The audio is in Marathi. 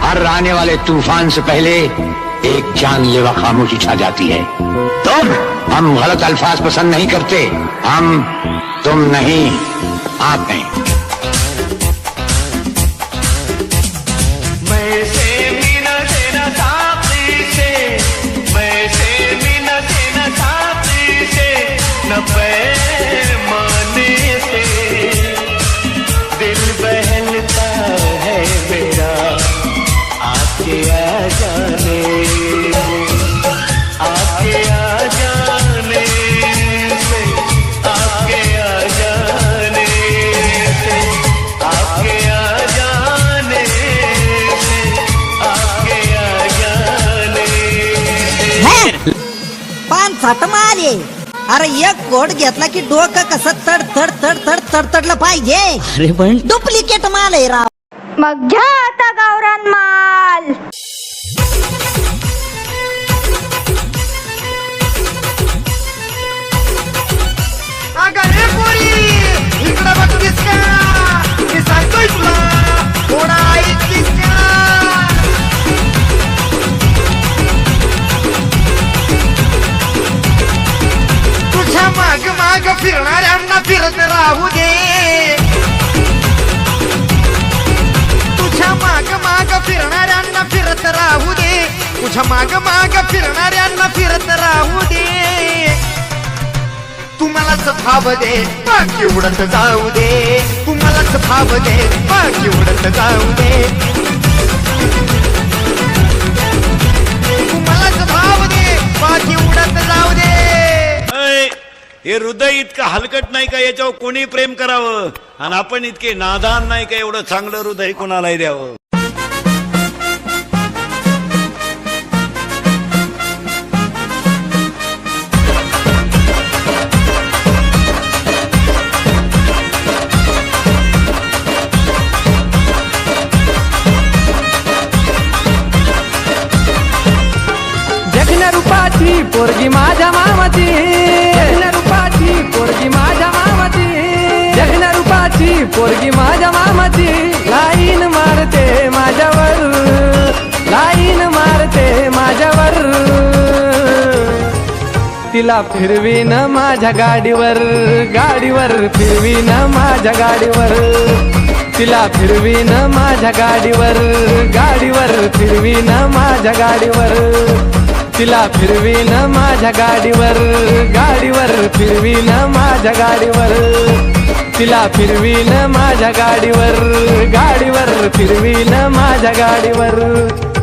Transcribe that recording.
हर आने वाले तूफान से पहले एक जानलेवा खामोशी छा जाती है। तो हम गलत अल्फाज पसंद नहीं करते, हम तुम नहीं आप हैं। पैमाने से दिल बहलता है मेरा, आके आ जाने, आके आ जाने से, आके आ जाने से, आके आ जाने से, आके आ जाने से। पान साठ मारे. अरे एक कोट घेतला की डोकं कसं तड तड तड तड तडतडलं पाहिजे. अरे पण डुप्लिकेट माल आहे राव. मग घ्या आता गावरान माल. अगं पोरी इकडे बघतीस का, मी सांगतोय तुला थोडा ऐकतीस का. तुझ्या माग माग फिरणाऱ्यांना फिरत राहू दे, तुझ्या माग माग फिरणाऱ्यांना फिरत राहू दे, तुझ्या माग माग फिरणाऱ्यांना फिरत राहू दे. तुम्हालाच भाव दे बाकी उडत जाऊ दे, तुम्हालाच भाव दे बाकी उडत जाऊ दे, तुम्हालाच भाव दे बाकी उडत जाऊ दे. हे हृदय इतकं हलकट नाही का याच्यावर कोणी प्रेम करावं, आणि आपण इतके नादान नाही का एवढं चांगलं हृदय कोणालाही द्यावं. जगण्या रूपाची पोरगी माझ्या मामाची, जगण्या रूपाची पोरगी माझ्या मामाची, जगण्या रूपाची पोरगी माझ्या मामाची. लाईन मारते माझ्यावर, लाईन मारते माझ्यावर. तिला फिरवीन माझ्या गाडीवर, गाडीवर फिरवीन माझ्या गाडीवर. तिला फिरवीन माझ्या गाडीवर, गाडीवर फिरवीन माझ्या गाडीवर. तिला फिरवीन माझ्या गाडीवर, गाडीवर फिरवीन माझ्या गाडीवर. तिला फिरवीन माझ्या गाडीवर, गाडीवर फिरवीन माझ्या गाडीवर.